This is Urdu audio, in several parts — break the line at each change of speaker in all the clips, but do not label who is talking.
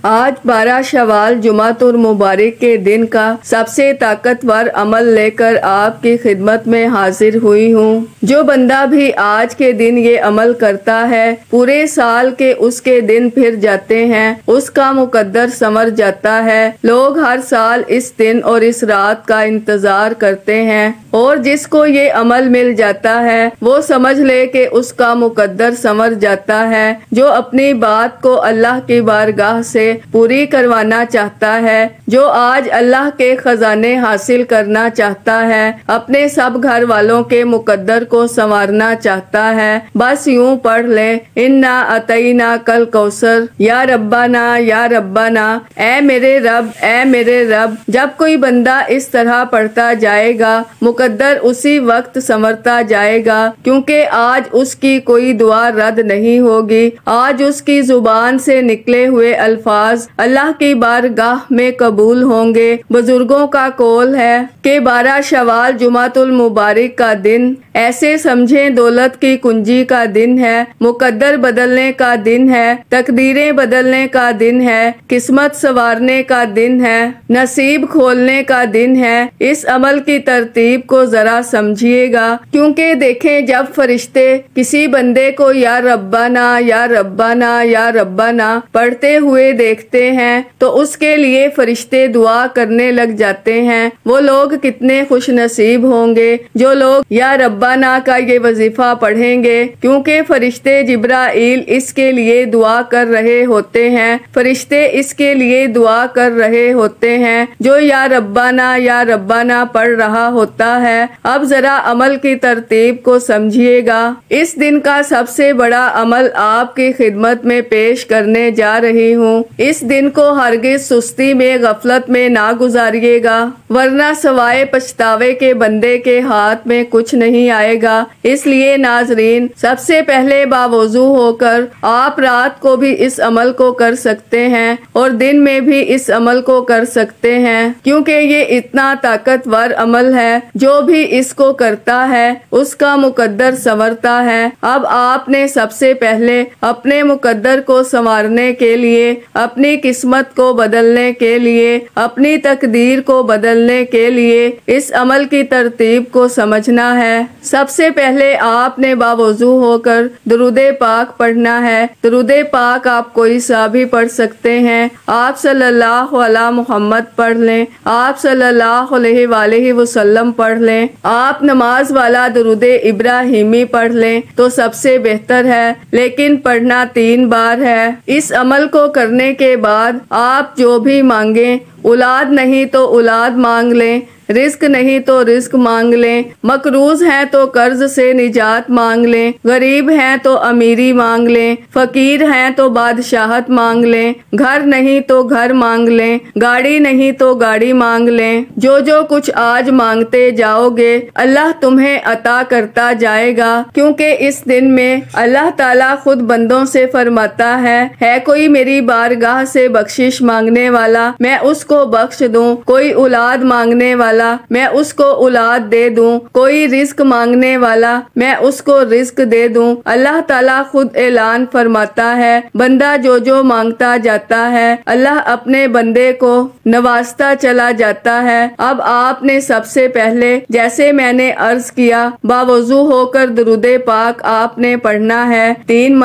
آج 12 شوال جمعۃ المبارک کے دن کا سب سے طاقتور عمل لے کر آپ کی خدمت میں حاضر ہوئی ہوں۔ جو بندہ بھی آج کے دن یہ عمل کرتا ہے، پورے سال کے اس کے دن پھر جاتے ہیں، اس کا مقدر سنور جاتا ہے۔ لوگ ہر سال اس دن اور اس رات کا انتظار کرتے ہیں، اور جس کو یہ عمل مل جاتا ہے وہ سمجھ لے کہ اس کا مقدر سنور جاتا ہے۔ جو اپنی بات کو اللہ کی بارگاہ سے پوری کروانا چاہتا ہے، جو آج اللہ کے خزانے حاصل کرنا چاہتا ہے، اپنے سب گھر والوں کے مقدر کو سنوارنا چاہتا ہے، بس یوں پڑھ لے، انا اعطیناک کل کوثر، یا ربنا یا ربنا، اے میرے رب اے میرے رب۔ جب کوئی بندہ اس طرح پڑھتا جائے گا، مقدر اسی وقت سنورتا جائے گا، کیونکہ آج اس کی کوئی دعا رد نہیں ہوگی۔ آج اس کی زبان سے نکلے ہوئے الفاظ اللہ کی بارگاہ میں قبول ہوں گے۔ بزرگوں کا قول ہے کہ 12 شوال جمعۃ المبارک کا دن ایسے سمجھیں دولت کی کنجی کا دن ہے، مقدر بدلنے کا دن ہے، تقدیریں بدلنے کا دن ہے، قسمت سنوارنے کا دن ہے، نصیب کھولنے کا دن ہے۔ اس عمل کی ترتیب کو ذرا سمجھیے گا، کیونکہ دیکھیں جب فرشتے کسی بندے کو یا ربنا یا ربنا یا ربنا پڑھتے ہوئے دیکھتے ہیں تو اس کے لیے فرشتے دعا کرنے لگ جاتے ہیں۔ وہ لوگ کتنے خوش نصیب ہوں گے جو لوگ یا ربنا کا یہ وظیفہ پڑھیں گے، کیونکہ فرشتے جبرائیل اس کے لیے دعا کر رہے ہوتے ہیں، فرشتے اس کے لیے دعا کر رہے ہوتے ہیں جو یا ربنا پڑھ رہا ہوتا ہے۔ اب ذرا عمل کی ترتیب کو سمجھیے گا۔ اس دن کا سب سے بڑا عمل آپ کی خدمت میں پیش کرنے جا رہی ہوں۔ اس دن کو ہرگز سستی میں غفلت میں نہ گزاریے گا، ورنہ سوائے پچھتاوے کے بندے کے ہاتھ میں کچھ نہیں آئے گا۔ اس لیے ناظرین، سب سے پہلے باوضو ہو کر آپ رات کو بھی اس عمل کو کر سکتے ہیں اور دن میں بھی اس عمل کو کر سکتے ہیں، کیونکہ یہ اتنا طاقتور عمل ہے، جو بھی اس کو کرتا ہے اس کا مقدر سنورتا ہے۔ اب آپ نے سب سے پہلے اپنے مقدر کو سنوارنے کے لیے، اپنی قسمت کو بدلنے کے لیے، اپنی تقدیر کو بدلنے کے لیے اس عمل کی ترتیب کو سمجھنا ہے۔ سب سے پہلے آپ نے باوضو ہو کر درود پاک پڑھنا ہے۔ درود پاک آپ کوئی سا بھی پڑھ سکتے ہیں۔ آپ صلی اللہ علی محمد پڑھ لیں، آپ صلی اللہ علیہ وآلہ وسلم پڑھ لیں، آپ نماز والا درود ابراہیمی پڑھ لیں تو سب سے بہتر ہے، لیکن پڑھنا 3 بار ہے۔ اس عمل کو کرنے کے بعد آپ جو بھی مانگیں، اولاد نہیں تو اولاد مانگ لیں، رزق نہیں تو رزق مانگ لیں، مقروض ہیں تو قرض سے نجات مانگ لیں، غریب ہیں تو امیری مانگ لیں، فقیر ہیں تو بادشاہت مانگ لیں، گھر نہیں تو گھر مانگ لیں، گاڑی نہیں تو گاڑی مانگ لیں۔ جو کچھ آج مانگتے جاؤ گے اللہ تمہیں عطا کرتا جائے گا، کیونکہ اس دن میں اللہ تعالیٰ خود بندوں سے فرماتا ہے کوئی میری بارگاہ سے بخشش مانگنے والا میں اس کو بخش دوں، کوئی اولاد مانگنے والا میں اس کو اولاد دے دوں، کوئی رزق مانگنے والا میں اس کو رزق دے دوں۔ اللہ تعالیٰ خود اعلان فرماتا ہے، بندہ جو مانگتا جاتا ہے اللہ اپنے بندے کو نوازتا چلا جاتا ہے۔ اب آپ نے سب سے پہلے جیسے میں نے عرض کیا باوضو ہو کر درود پاک آپ نے پڑھنا ہے 3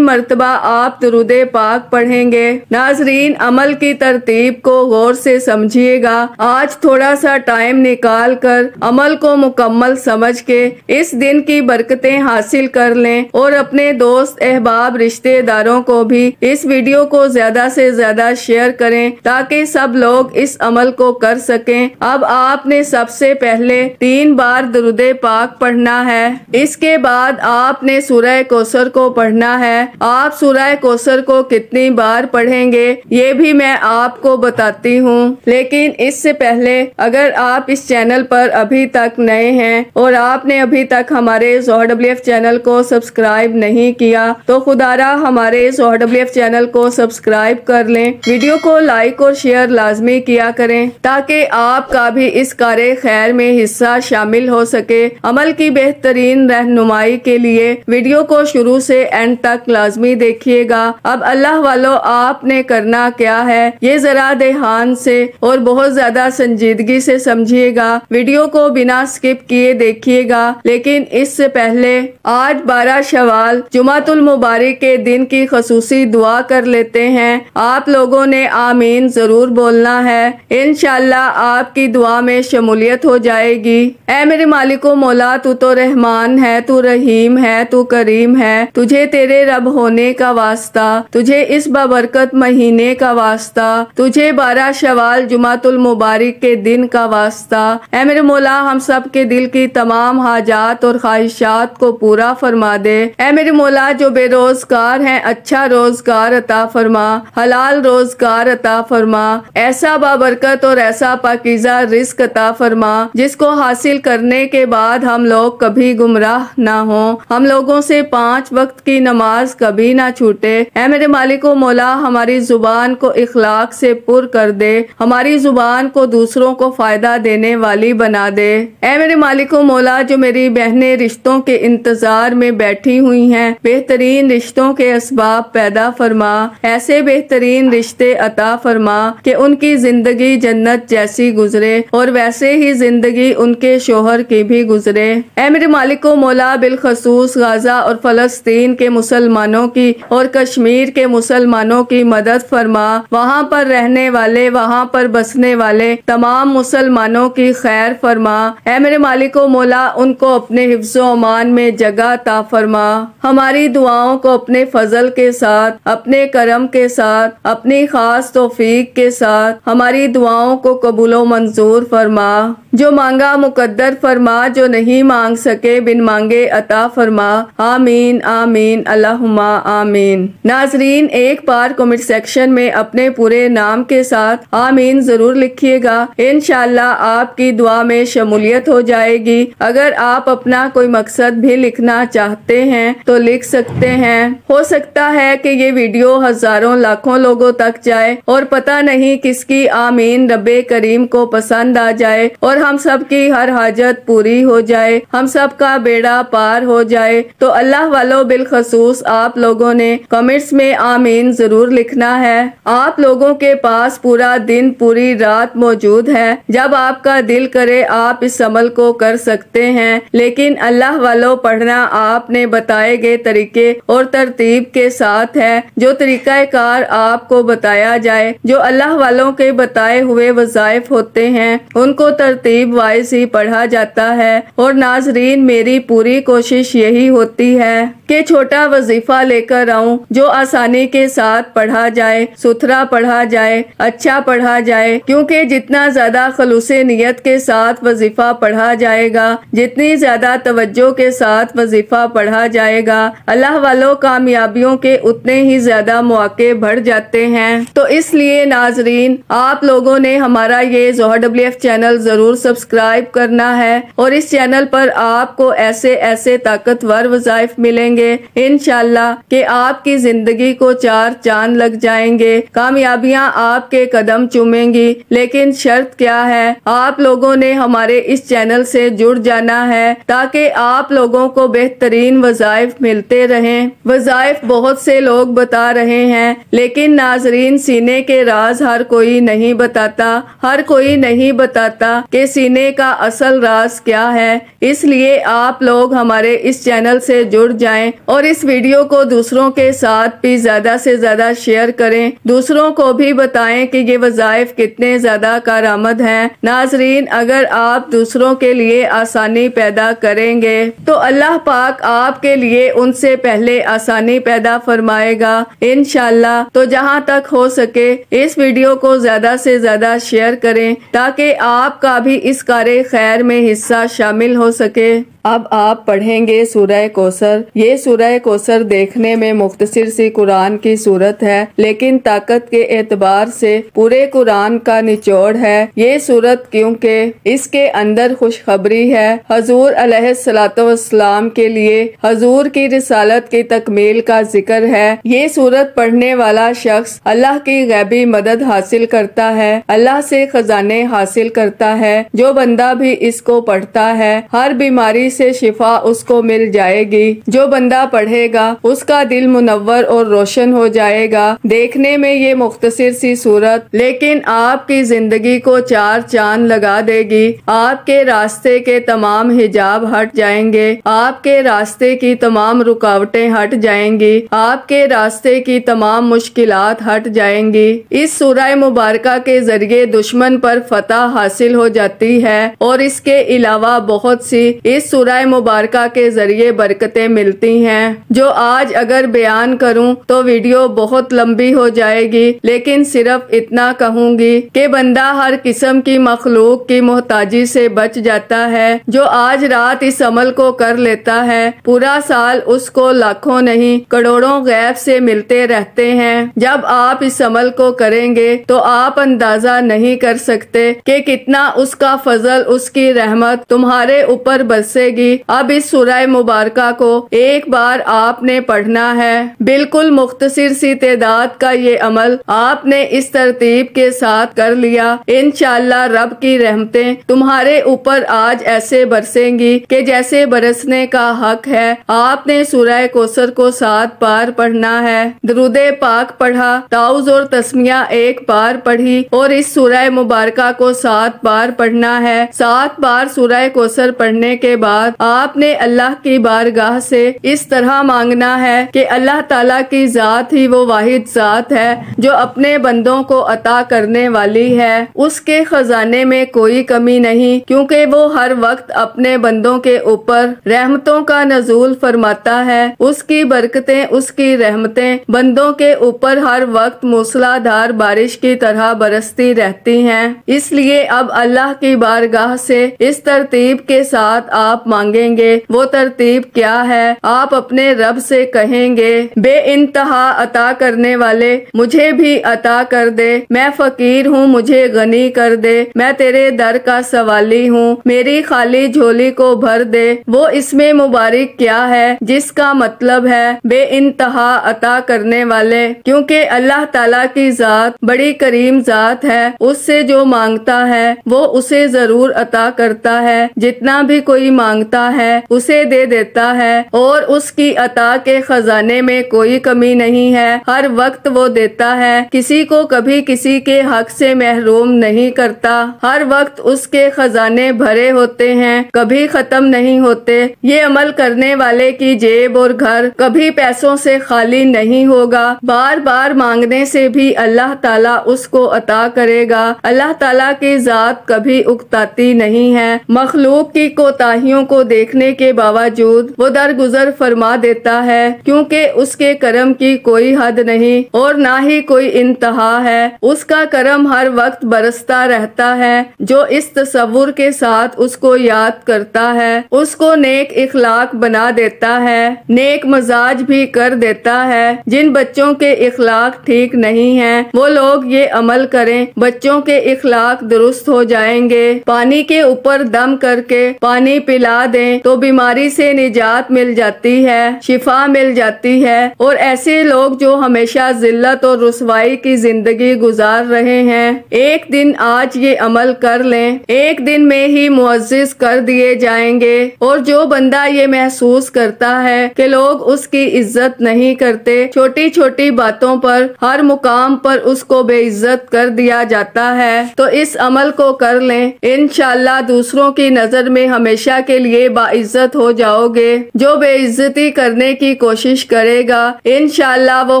مرتبہ آپ درود پاک پڑھیں گے۔ ناظرین، عمل کی ترتیب کو غور سے سمجھیے گا۔ آج تھوڑا سا ٹائم نکال کر عمل کو مکمل سمجھ کے اس دن کی برکتیں حاصل کر لیں، اور اپنے دوست احباب رشتہ داروں کو بھی اس ویڈیو کو زیادہ سے زیادہ شیئر کریں تاکہ سب لوگ اس عمل کو کر سکیں۔ اب آپ نے سب سے پہلے 3 بار درود پاک پڑھنا ہے۔ اس کے بعد آپ نے سورہ کوثر کو پڑھنا ہے۔ آپ سورہ کوثر کو کتنی بار پڑھیں گے یہ بھی میں آپ کو بتاتی ہوں، لیکن اس سے پہلے اگر آپ اس چینل پر ابھی تک نئے ہیں اور آپ نے ابھی تک ہمارے ZoHerWF چینل کو سبسکرائب نہیں کیا تو خدا را ہمارے ZoHerWF چینل کو سبسکرائب کر لیں، ویڈیو کو لائک اور شیئر لازمی کیا کریں تاکہ آپ کا بھی اس کار خیر میں حصہ شامل ہو سکے۔ عمل کی بہترین رہنمائی کے لیے ویڈیو کو شروع سے اینڈ تک لازمی دیکھیے گا۔ اب اللہ والو، آپ نے کرنا کیا ہے یہ ذرا دھیان سے اور بہت زیادہ سنجیدگی سے سمجھیے گا، ویڈیو کو بنا سکپ کیے دیکھیے گا۔ لیکن اس سے پہلے آج 12 شوال جمعۃ المبارک کے دن کی خصوصی دعا کر لیتے ہیں۔ آپ لوگوں نے آمین ضرور بولنا ہے، انشاءاللہ آپ کی دعا میں شمولیت ہو جائے گی۔ اے میرے مالک و مولا، تو رحمان ہے، تو رحیم ہے، تو کریم ہے، تجھے تیرے رب ہونے کا واسطہ، تجھے اس بابرکت مہینے کا واسطہ، تجھے 12 شوال جمعۃ المبارک کے دن کا واسطہ۔ اے میرے مولا، ہم سب کے دل کی تمام حاجات اور خواہشات کو پورا فرما دے۔ اے میرے مولا، جو بے روزگار ہیں اچھا روزگار عطا فرما، حلال روزگار عطا فرما، ایسا بابرکت اور ایسا پاکیزہ رزق عطا فرما جس کو حاصل کرنے کے بعد ہم لوگ کبھی گمراہ نہ ہوں، ہم لوگوں سے 5 وقت کی نماز کبھی نہ چھوٹے۔ اے میرے مالک و مولا، ہماری زبان کو اخلاق سے پر کر دے، ہماری زبان کو دوسروں کو فائدہ دینے والی بنا دے۔ اے میرے مالک و مولا، جو میری بہنیں رشتوں کے انتظار میں بیٹھی ہوئی ہیں، بہترین رشتوں کے اسباب پیدا فرما، ایسے بہترین رشتے عطا فرما کہ ان کی زندگی جنت جیسی گزرے اور ویسے ہی زندگی ان کے شوہر کی بھی گزرے۔ اے میرے مالک و مولا، بالخصوص غزہ اور فلسطین کے مسلمانوں کی اور کشمیر کے مسلمانوں کی مدد فرما، وہاں پر رہنے والے، وہاں پر بسنے والے تمام مسلمانوں کی خیر فرما۔ اے میرے مالک و مولا، ان کو اپنے حفظ و امان میں جگہ عطا فرما، ہماری دعاؤں کو اپنے فضل کے ساتھ، اپنے کرم کے ساتھ، اپنی خاص توفیق کے ساتھ ہماری دعاؤں کو قبول و منظور فرما، جو مانگا مقدر فرما، جو نہیں مانگ سکے بن مانگے عطا فرما۔ آمین آمین اللہم آمین۔ ناظرین، ایک بار کمنٹ سیکشن میں اپنے پورے نام کے ساتھ آمین ضرور لکھیے گا، انشاءاللہ آپ کی دعا میں شمولیت ہو جائے گی۔ اگر آپ اپنا کوئی مقصد بھی لکھنا چاہتے ہیں تو لکھ سکتے ہیں، ہو سکتا ہے کہ یہ ویڈیو ہزاروں لاکھوں لوگوں تک جائے اور پتہ نہیں کس کی آمین رب کریم کو پسند آ جائے اور ہم سب کی ہر حاجت پوری ہو جائے، ہم سب کا بیڑا پار ہو جائے۔ تو اللہ والو، بالخصوص آپ لوگوں نے کمنٹس میں آمین ضرور لکھنا ہے۔ آپ لوگوں کے پاس پورا دن پوری رات موجود ہے، جب آپ کا دل کرے آپ اس عمل کو کر سکتے ہیں، لیکن اللہ والو پڑھنا آپ نے بتائے گئے طریقے اور ترتیب کے ساتھ ہے۔ جو طریقہ کار آپ کو بتایا جائے، جو اللہ والوں کے بتائے ہوئے وظائف ہوتے ہیں، ان کو ترتیب وائز ہی پڑھا جاتا ہے۔ اور ناظرین، میری پوری کوشش یہی ہوتی ہے کہ چھوٹا وظیفہ لے کر آؤں جو آسانی کے ساتھ پڑھا جائے، ستھرا پڑھا جائے، اچھا پڑھا جائے، کیونکہ جتنا زیادہ خلوص نیت کے ساتھ وظیفہ پڑھا جائے گا، جتنی زیادہ توجہ کے ساتھ وظیفہ پڑھا جائے گا، اللہ والوں کامیابیوں کے اتنے ہی زیادہ مواقع بڑھ جاتے ہیں۔ تو اس لیے ناظرین، آپ لوگوں نے ہمارا یہ ZoHerWF چینل ضرور سبسکرائب کرنا ہے، اور اس چینل پر آپ کو ایسے طاقتور وظائف ملیں گے انشاءاللہ کہ آپ کی زندگی کو 4 چاند لگ جائیں گے، کامیابیاں آپ کے قدم چومیں گی۔ لیکن شرط کیا ہے؟ آپ لوگوں نے ہمارے اس چینل سے جڑ جانا ہے تاکہ آپ لوگوں کو بہترین وظائف ملتے رہیں۔ وظائف بہت سے لوگ بتا رہے ہیں، لیکن ناظرین، سینے کے راز ہر کوئی نہیں بتاتا، ہر کوئی نہیں بتاتا کہ سینے کا اصل راز کیا ہے۔ اس لیے آپ لوگ ہمارے اس چینل سے جڑ جائیں اور اس ویڈیو کو دوسروں کے ساتھ بھی زیادہ سے زیادہ شیئر کریں، دوسروں کو بھی بتائیں کہ یہ وظائف کتنے زیادہ کارآمد ہیں۔ ناظرین، اگر آپ دوسروں کے لیے آسانی پیدا کریں گے تو اللہ پاک آپ کے لیے ان سے پہلے آسانی پیدا فرمائے گا انشاءاللہ۔ تو جہاں تک ہو سکے اس ویڈیو کو زیادہ سے زیادہ شیئر کریں تاکہ آپ کا بھی اس کار خیر میں حصہ شامل ہو سکے۔ اب آپ پڑھیں گے سورہ کوثر۔ یہ یہ سورہ کوثر دیکھنے میں مختصر سی قرآن کی صورت ہے، لیکن طاقت کے اعتبار سے پورے قرآن کا نچوڑ ہے یہ صورت، کیونکہ اس کے اندر خوشخبری ہے حضور علیہ الصلوۃ والسلام کے لیے، حضور کی رسالت کی تکمیل کا ذکر ہے۔ یہ صورت پڑھنے والا شخص اللہ کی غیبی مدد حاصل کرتا ہے، اللہ سے خزانے حاصل کرتا ہے۔ جو بندہ بھی اس کو پڑھتا ہے ہر بیماری سے شفا اس کو مل جائے گی۔ جو بندہ پڑھے گا اس کا دل منور اور روشن ہو جائے گا۔ دیکھنے میں یہ مختصر سی صورت لیکن آپ کی زندگی کو چار چاند لگا دے گی۔ آپ کے راستے کے تمام حجاب ہٹ جائیں گے، آپ کے راستے کی تمام رکاوٹیں ہٹ جائیں گی، آپ کے راستے کی تمام مشکلات ہٹ جائیں گی۔ اس سورہ مبارکہ کے ذریعے دشمن پر فتح حاصل ہو جاتی ہے اور اس کے علاوہ بہت سی اس سورہ مبارکہ کے ذریعے برکتیں ملتی ہیں جو آج اگر بیان کروں تو ویڈیو بہت لمبی ہو جائے گی، لیکن صرف اتنا کہوں گی کہ بندہ ہر قسم کی مخلوق کی محتاجی سے بچ جاتا ہے۔ جو آج رات اس عمل کو کر لیتا ہے پورا سال اس کو لاکھوں نہیں کروڑوں غیب سے ملتے رہتے ہیں۔ جب آپ اس عمل کو کریں گے تو آپ اندازہ نہیں کر سکتے کہ کتنا اس کا فضل، اس کی رحمت تمہارے اوپر برسے گی۔ اب اس سورہ مبارکہ کو ایک بار آپ نے پڑھنا ہے، بالکل مختصر سی تعداد کا یہ عمل آپ نے اس ترتیب کے ساتھ کر لیا، انشاءاللہ رب کی رحمتیں تمہارے اوپر آج ایسے برسیں گی کہ جیسے برسنے کا حق ہے۔ آپ نے سورہ کوثر کو 7 بار پڑھنا ہے، درود پاک پڑھا، تعوذ اور تسمیہ 1 بار پڑھی اور اس سورہ مبارکہ کو 7 بار پڑھنا ہے۔ 7 بار سورہ کوثر پڑھنے کے بعد آپ نے اللہ کی بارگاہ سے اس طرح مانگنا ہے کہ اللہ تعالیٰ کی ذات ہی وہ واحد ذات ہے جو اپنے بندوں کو عطا کرنے والی ہے، اس کے خزانے میں کوئی کمی نہیں، کیونکہ وہ ہر وقت اپنے بندوں کے اوپر رحمتوں کا نزول فرماتا ہے۔ اس کی برکتیں، اس کی رحمتیں بندوں کے اوپر ہر وقت موسلا دھار بارش کی طرح برستی رہتی ہیں۔ اس لیے اب اللہ کی بارگاہ سے اس ترتیب کے ساتھ آپ مانگیں گے۔ وہ ترتیب کیا ہے؟ آپ اپنے رب سے کہیں گے، بے انتہا عطا کرنے والے مجھے بھی عطا کر دے، میں فقیر ہوں مجھے غنی کر دے، میں تیرے در کا سوالی ہوں میری خالی جھولی کو بھر دے۔ وہ اسم مبارک کیا ہے جس کا مطلب ہے بے انتہا عطا کرنے والے، کیونکہ اللہ تعالیٰ کی ذات بڑی کریم ذات ہے، اس سے جو مانگتا ہے وہ اسے ضرور عطا کرتا ہے، جتنا بھی کوئی مانگتا ہے اسے دے دیتا ہے اور اس کی عطا کے خزانے میں کوئی کمی نہیں ہے، ہر وقت وہ دیتا ہے، کسی کو کبھی کسی کے حق سے محروم نہیں کرتا، ہر وقت اس کے خزانے بھرے ہوتے ہیں، کبھی ختم نہیں ہوتے۔ یہ عمل کرنے والے کی جیب اور گھر کبھی پیسوں سے خالی نہیں ہوگا، بار بار مانگنے سے بھی اللہ تعالیٰ اس کو عطا کرے گا۔ اللہ تعالیٰ کی ذات کبھی اکتاتی نہیں ہے، مخلوق کی کوتاہیوں کو دیکھنے کے باوجود وہ درگزر فرما دیتا ہے، کیونکہ اس کے کرم کی کوئی حد نہیں اور نہ ہی کوئی انتہا ہے۔ اس کا کرم ہر وقت برستا رہتا ہے، جو اس تصور کے ساتھ اس کو یاد کرتا ہے اس کو نیک اخلاق بنا دیتا ہے، نیک مزاج بھی کر دیتا ہے۔ جن بچوں کے اخلاق ٹھیک نہیں ہیں وہ لوگ یہ عمل کریں، بچوں کے اخلاق درست ہو جائیں گے۔ پانی کے اوپر دم کر کے پانی پلا دیں تو بیماری سے نجات مل جاتی ہے، شفا مل جاتی ہے، اور ایسے لوگ جو ہمیشہ ذلت اور رسوائی کی زندگی گزار رہے ہیں ایک دن آج یہ عمل کر لیں، ایک دن میں ہی معزز کر دیے جائیں گے۔ اور جو بندہ یہ محسوس کرتا ہے کہ لوگ اس کی عزت نہیں کرتے، چھوٹی چھوٹی باتوں پر ہر مقام پر اس کو بے عزت کر دیا جاتا ہے، تو اس عمل کو کر لیں، انشاءاللہ دوسروں کی نظر میں ہمیشہ کے لیے باعزت ہو جاؤ گے۔ جو بے عزتی کرنے کی کوشش کرے گا انشاءاللہ وہ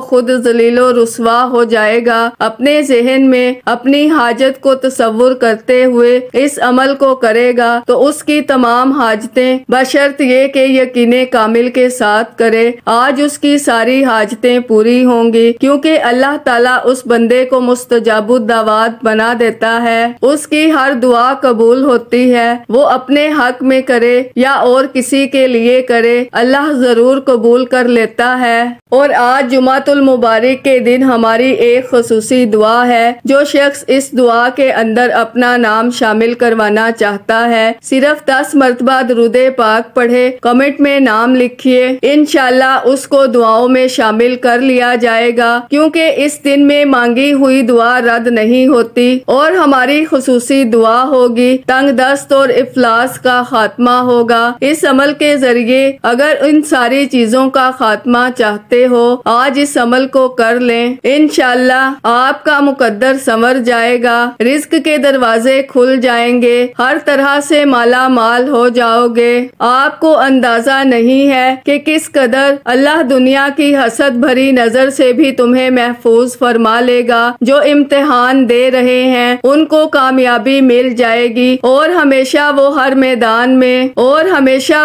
خود ذلیل و رسوا ہو جائے گا۔ اپنے ذہن میں اپنی حاجت کو تصور کرتے ہوئے اس عمل کو کرے گا تو اس کی تمام حاجتیں بشرط یہ کہ یقین کامل کے ساتھ کرے، آج اس کی ساری حاجتیں پوری ہوں گی، کیونکہ اللہ تعالیٰ اس بندے کو مستجاب الدعوات بنا دیتا ہے، اس کی ہر دعا قبول ہوتی ہے، وہ اپنے حق میں کرے یا اور کسی کے لیے کرے، اللہ اللہ ضرور قبول کر لیتا ہے۔ اور آج جمعۃ المبارک کے دن ہماری ایک خصوصی دعا ہے۔ جو شخص اس دعا کے اندر اپنا نام شامل کروانا چاہتا ہے، صرف 10 مرتبہ درود پاک پڑھے، کمنٹ میں نام لکھیے، انشاءاللہ اس کو دعاؤں میں شامل کر لیا جائے گا، کیونکہ اس دن میں مانگی ہوئی دعا رد نہیں ہوتی۔ اور ہماری خصوصی دعا ہوگی، تنگ دست اور افلاس کا خاتمہ ہوگا۔ اس عمل کے ذریعے اگر ان ساری چیزوں کا خاتمہ چاہتے ہو، آج اس عمل کو کر لیں، انشاءاللہ آپ کا مقدر سنور جائے گا، رزق کے دروازے کھل جائیں گے، ہر طرح سے مالا مال ہو جاؤ گے۔ آپ کو اندازہ نہیں ہے کہ کس قدر اللہ دنیا کی حسد بھری نظر سے بھی تمہیں محفوظ فرما لے گا۔ جو امتحان دے رہے ہیں ان کو کامیابی مل جائے گی، اور ہمیشہ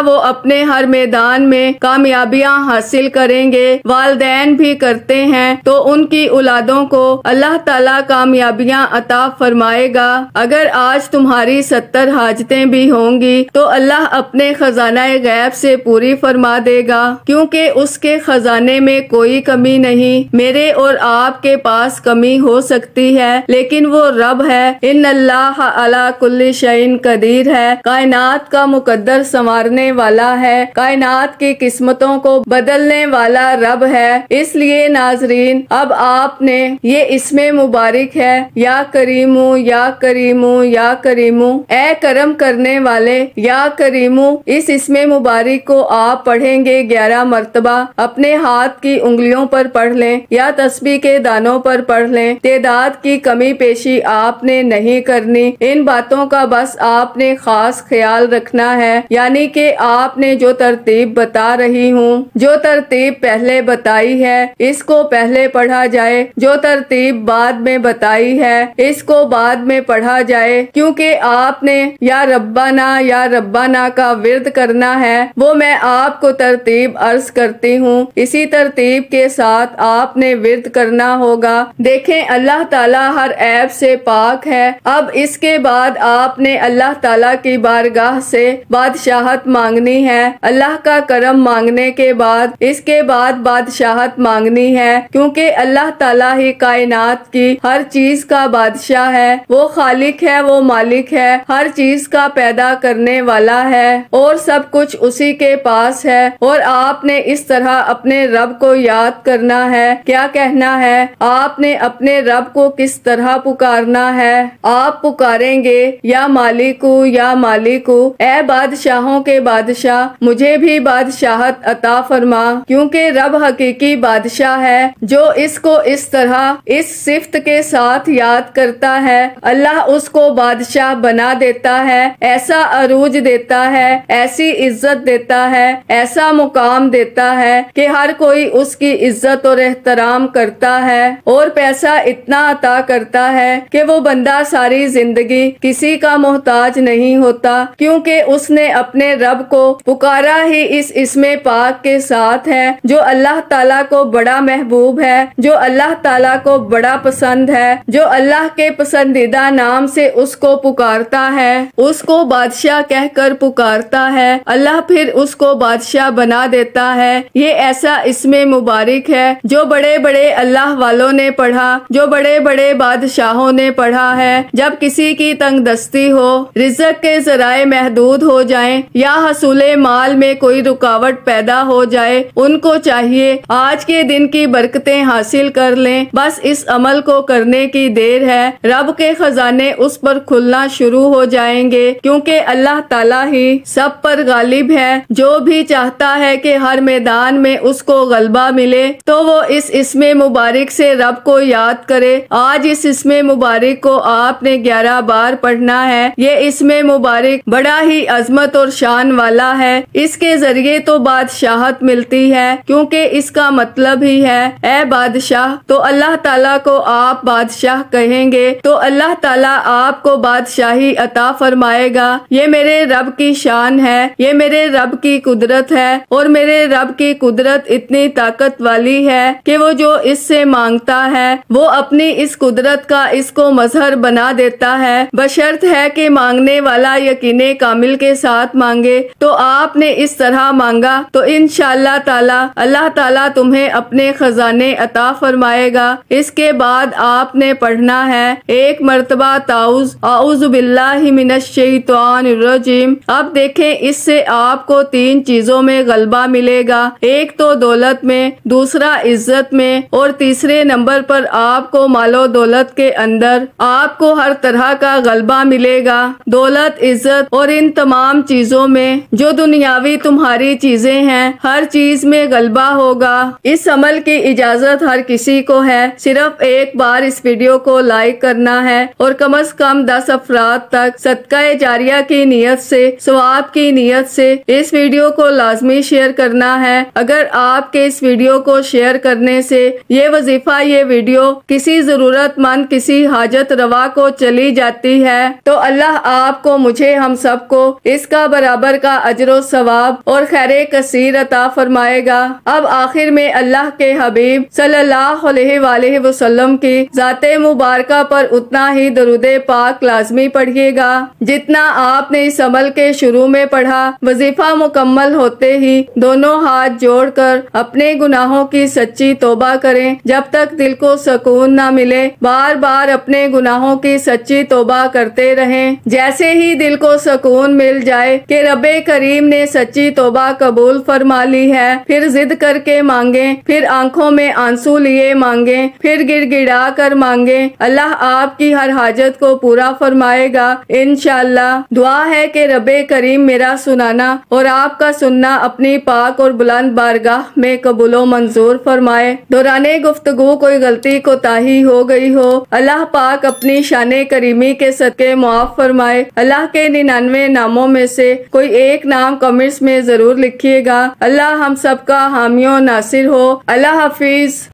وہ اپنے ہر میدان میں کامیابیاں حاصل کریں گے۔ والدین بھی کرتے ہیں تو ان کی اولادوں کو اللہ تعالیٰ کامیابیاں عطا فرمائے گا۔ اگر آج تمہاری 70 حاجتیں بھی ہوں گی تو اللہ اپنے خزانہ غیب سے پوری فرما دے گا، کیونکہ اس کے خزانے میں کوئی کمی نہیں۔ میرے اور آپ کے پاس کمی ہو سکتی ہے، لیکن وہ رب ہے۔ ان اللہ علی کل شیء قدیر ہے، کائنات کا مقدر سنوارنے والا ہے، کائنات کی قسمتوں کو بدلنے والا رب ہے۔ اس لیے ناظرین، اب آپ نے یہ اسم مبارک ہے، یا کریمو یا کریمو یا کریمو، اے کرم کرنے والے، یا کریمو، اس اسم مبارک کو آپ پڑھیں گے 11 مرتبہ۔ اپنے ہاتھ کی انگلیوں پر پڑھ لیں یا تسبیح کے دانوں پر پڑھ لیں، تعداد کی کمی پیشی آپ نے نہیں کرنی۔ ان باتوں کا بس آپ نے خاص خیال رکھنا ہے، یعنی کہ آپ نے جو ترتیب بتا رہی ہوں، جو ترتیب پہلے بتائی ہے اس کو پہلے پڑھا جائے، جو ترتیب بعد میں بتائی ہے اس کو بعد میں پڑھا جائے، کیونکہ آپ نے یا ربنا کا ورد کرنا ہے، وہ میں آپ کو ترتیب عرض کرتی ہوں، اسی ترتیب کے ساتھ آپ نے ورد کرنا ہوگا۔ دیکھیں اللہ تعالیٰ ہر عیب سے پاک ہے۔ اب اس کے بعد آپ نے اللہ تعالیٰ کی بارگاہ سے بادشاہت مانگنی ہے، اللہ کا کرم مانگنے کے بعد اس کے بعد بادشاہت مانگنی ہے، کیونکہ اللہ تعالیٰ ہی کائنات کی ہر چیز کا بادشاہ ہے، وہ خالق ہے، وہ مالک ہے، ہر چیز کا پیدا کرنے والا ہے، اور سب کچھ اسی کے پاس ہے۔ اور آپ نے اس طرح اپنے رب کو یاد کرنا ہے۔ کیا کہنا ہے؟ آپ نے اپنے رب کو کس طرح پکارنا ہے؟ آپ پکاریں گے یا مالکو یا مالکو، اے بادشاہوں کے بادشاہ، مجھے بھی بادشاہت عطا فرما، کیونکہ رب حقیقی بادشاہ ہے۔ جو اس کو اس طرح اس صفت کے ساتھ یاد کرتا ہے، اللہ اس کو بادشاہ بنا دیتا ہے، ایسا عروج دیتا ہے، ایسی عزت دیتا ہے، ایسا مقام دیتا ہے کہ ہر کوئی اس کی عزت اور احترام کرتا ہے، اور پیسہ اتنا عطا کرتا ہے کہ وہ بندہ ساری زندگی کسی کا محتاج نہیں ہوتا، کیونکہ اس نے اپنے رب کو پکارا ہی اس اسم پاک کے ساتھ ہے، جو اللہ تعالیٰ کو بڑا محبوب ہے، جو اللہ تعالیٰ کو بڑا پسند ہے، جو اللہ کے پسندیدہ نام سے اس کو پکارتا ہے، اس کو بادشاہ کہہ کر پکارتا ہے، اللہ پھر اس کو بادشاہ بنا دیتا ہے۔ یہ ایسا اسم مبارک ہے جو بڑے بڑے اللہ والوں نے پڑھا، جو بڑے بڑے بادشاہوں نے پڑھا ہے۔ جب کسی کی تنگ دستی ہو، رزق کے ذرائع محدود ہو جائیں یا حصول مال میں کوئی رکاوٹ پیدا ہو جائے، ان کو چاہیے آج کے دن کی برکتیں حاصل کر لیں۔ بس اس عمل کو کرنے کی دیر ہے، رب کے خزانے اس پر کھلنا شروع ہو جائیں گے، کیونکہ اللہ تعالیٰ ہی سب پر غالب ہے۔ جو بھی چاہتا ہے کہ ہر میدان میں اس کو غلبہ ملے تو وہ اس اسم مبارک سے رب کو یاد کرے۔ آج اس اسم مبارک کو آپ نے 11 بار پڑھنا ہے۔ یہ اسم مبارک بڑا ہی عظمت اور شان والا ہے، اس کے ذریعے تو بادشاہت ملتی ہے، کیونکہ اس کا مطلب ہی ہے اے بادشاہ، تو اللہ تعالیٰ کو آپ بادشاہ کہیں گے تو اللہ تعالیٰ آپ کو بادشاہی عطا فرمائے گا۔ یہ میرے رب کی شان ہے، یہ میرے رب کی قدرت ہے، اور میرے رب کی قدرت اتنی طاقت والی ہے کہ وہ جو اس سے مانگتا ہے وہ اپنی اس قدرت کا اس کو مظہر بنا دیتا ہے، بشرط ہے کہ مانگنے والا یقین کامل کے ساتھ مانگے۔ تو آپ نے اس طرح مانگا تو انشاءاللہ تعالی اللہ تعالی تمہیں اپنے خزانے عطا فرمائے گا۔ اس کے بعد آپ نے پڑھنا ہے ایک مرتبہ اعوذ باللہ من الشیطان الرجیم۔ اب دیکھیں اس سے آپ کو 3 چیزوں میں غلبہ ملے گا، ایک تو دولت میں، دوسرا عزت میں، اور تیسرے نمبر پر آپ کو مال و دولت کے اندر آپ کو ہر طرح کا غلبہ ملے گا۔ دولت، عزت اور ان تمام چیزوں میں جو دنیاوی تمہاری چیزیں ہیں ہر چیز میں غلبہ ہوگا۔ اس عمل کی اجازت ہر کسی کو ہے، صرف ایک بار اس ویڈیو کو لائک کرنا ہے اور کم از کم 10 افراد تک صدقہ جاریہ کی نیت سے، ثواب کی نیت سے اس ویڈیو کو لازمی شیئر کرنا ہے۔ اگر آپ کے اس ویڈیو کو شیئر کرنے سے یہ وظیفہ، یہ ویڈیو کسی ضرورت مند، کسی حاجت روا کو چلی جاتی ہے تو اللہ آپ کو، مجھے، ہم سب کو اس کا برابر کا اجر و ثواب اور خیر کثیر عطا فرمائے گا۔ اب آخر میں اللہ کے حبیب صلی اللہ علیہ وآلہ وسلم کی ذات مبارکہ پر اتنا ہی درود پاک لازمی پڑھیے گا جتنا آپ نے اس عمل کے شروع میں پڑھا۔ وظیفہ مکمل ہوتے ہی دونوں ہاتھ جوڑ کر اپنے گناہوں کی سچی توبہ کریں جب تک دل کو سکون نہ ملے۔ بار بار اپنے گناہوں کی سچی توبہ کرتے رہیں۔ جیسے ہی دل کو سکون مل جائے کہ رب کریم نے سچی توبہ قبول فرما لی ہے، پھر ضد کر کے مانگیں، پھر آنکھوں میں آنسو لیے مانگیں، پھر گڑ گڑا کر مانگیں۔ اللہ آپ کی ہر حاجت کو پورا فرمائے گا انشاءاللہ۔ دعا ہے کہ رب کریم میرا سنانا اور آپ کا سننا اپنی پاک اور بلند بارگاہ میں قبول و منظور فرمائے۔ دوران گفتگو کوئی غلطی کوتاہی ہو گئی ہو، اللہ پاک اپنی شان کریمی کے صدقے معاف فرمائے۔ اللہ کے 99 ناموں میں سے کوئی ایک نام کمنٹس میں ضرور لکھیے گا۔ اللہ ہم سب کا حامی و ناصر ہو۔ اللہ حافظ۔